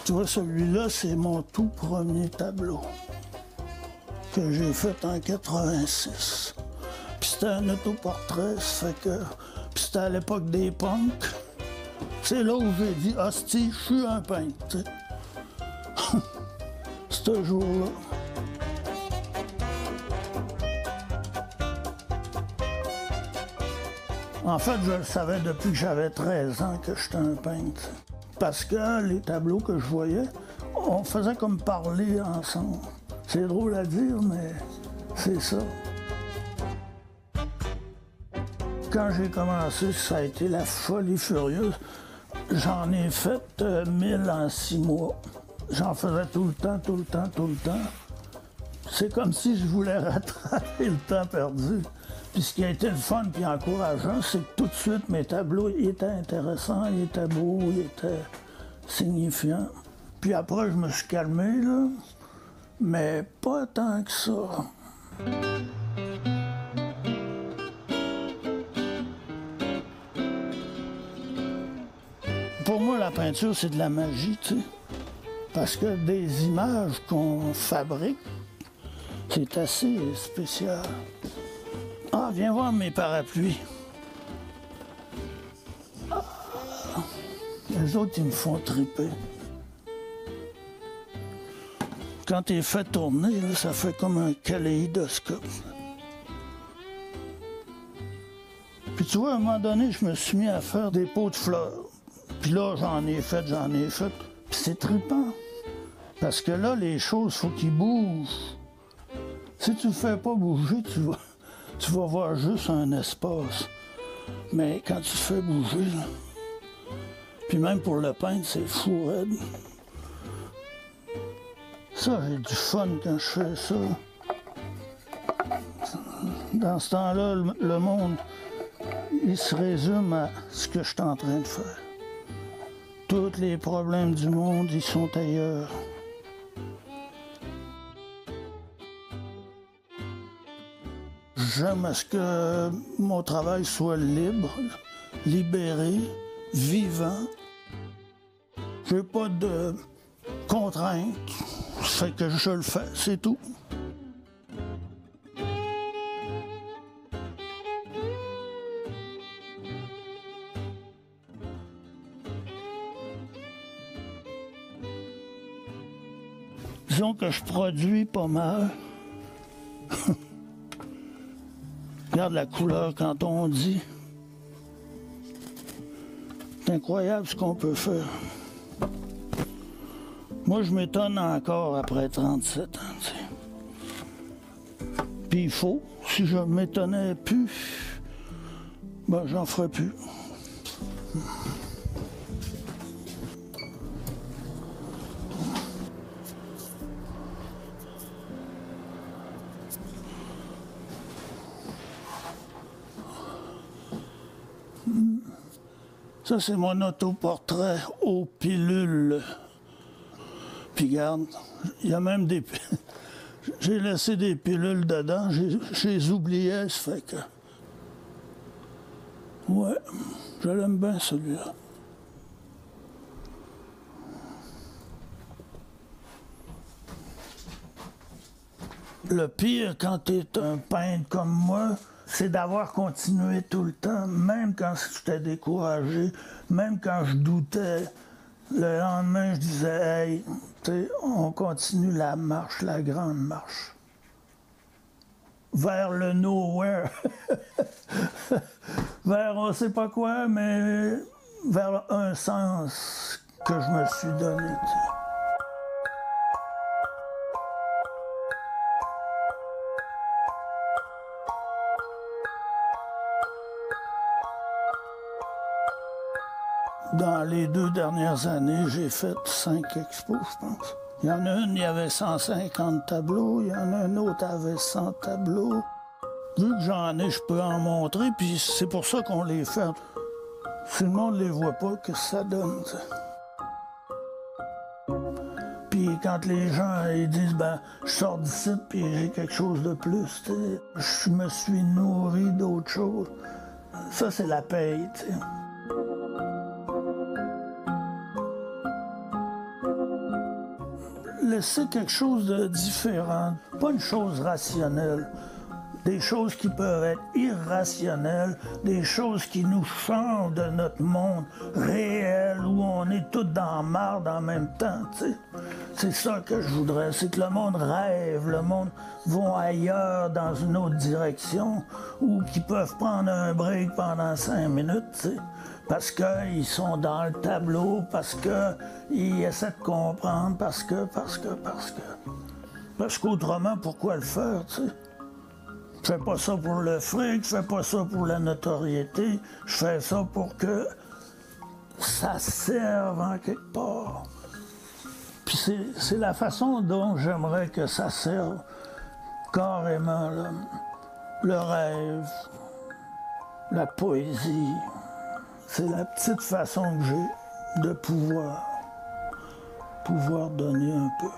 Tu vois, celui-là, c'est mon tout premier tableau que j'ai fait en 86. Puis c'était un autoportrait, ça fait que... Puis c'était à l'époque des punks. C'est là où j'ai dit, hostie, je suis un peintre, tu sais. Ce jour-là. En fait, je le savais depuis que j'avais 13 ans que j'étais un peintre. Parce que les tableaux que je voyais, on faisait comme parler ensemble. C'est drôle à dire, mais c'est ça. Quand j'ai commencé, ça a été la folie furieuse. J'en ai fait 1000 en 6 mois. J'en faisais tout le temps, tout le temps, tout le temps. C'est comme si je voulais rattraper le temps perdu. Puis ce qui a été le fun et encourageant, c'est que tout de suite, mes tableaux étaient intéressants, ils étaient beaux, ils étaient signifiants. Puis après, je me suis calmé, là, mais pas tant que ça. Pour moi, la peinture, c'est de la magie, tu sais. Parce que des images qu'on fabrique, c'est assez spécial. Ah, viens voir mes parapluies. Ah, les autres, ils me font triper. Quand tu es fait tourner, là, ça fait comme un kaléidoscope. Puis tu vois, à un moment donné, je me suis mis à faire des pots de fleurs. Puis là, j'en ai fait. Puis c'est trippant. Parce que là, les choses, il faut qu'ils bougent. Si tu ne fais pas bouger, tu vas voir juste un espace. Mais quand tu te fais bouger, là, puis même pour le peintre, c'est fou raide. Ça, j'ai du fun quand je fais ça. Dans ce temps-là, le monde, il se résume à ce que je suis en train de faire. Tous les problèmes du monde, ils sont ailleurs. J'aime à ce que mon travail soit libre, libéré, vivant. J'ai pas de contraintes, fait que je le fais, c'est tout. Disons que je produis pas mal. Regarde la couleur quand on dit. C'est incroyable ce qu'on peut faire. Moi, je m'étonne encore après 37 ans. Tu sais. Puis il faut. Si je m'étonnais plus, ben j'en ferais plus. Ça, c'est mon autoportrait aux pilules. Puis regarde, il y a même des... J'ai laissé des pilules dedans, je les oubliais, ça fait que... Ouais, je l'aime bien celui-là. Le pire quand tu es un peintre comme moi, c'est d'avoir continué tout le temps, même quand j'étais découragé, même quand je doutais. Le lendemain, je disais, hey, on continue la marche, la grande marche. Vers le nowhere. Vers on sait pas quoi, mais vers un sens que je me suis donné. T'sais. Dans les 2 dernières années, j'ai fait 5 expos, je pense. Il y en a une, il y avait 150 tableaux, il y en a une autre, avait 100 tableaux. Vu que j'en ai, je peux en montrer, puis c'est pour ça qu'on les fait. Si le monde ne les voit pas, qu'est-ce que ça donne, t'sais. Puis quand les gens ils disent, ben, je sors d'ici, puis j'ai quelque chose de plus, t'sais. Je me suis nourri d'autres choses. Ça, c'est la paye, t'sais. laisser quelque chose de différent, pas une chose rationnelle. Des choses qui peuvent être irrationnelles, des choses qui nous changent de notre monde réel où on est tous dans la marde en même temps. T'sais. C'est ça que je voudrais, c'est que le monde rêve, le monde va ailleurs dans une autre direction ou qu'ils peuvent prendre un break pendant 5 minutes, t'sais, parce qu'ils sont dans le tableau, parce qu'ils essaient de comprendre, parce qu'autrement, pourquoi le faire, tu sais? Je fais pas ça pour le fric, je fais pas ça pour la notoriété, je fais ça pour que ça serve en quelque part. Puis c'est la façon dont j'aimerais que ça serve carrément, là. Le rêve, la poésie. C'est la petite façon que j'ai de pouvoir donner un peu.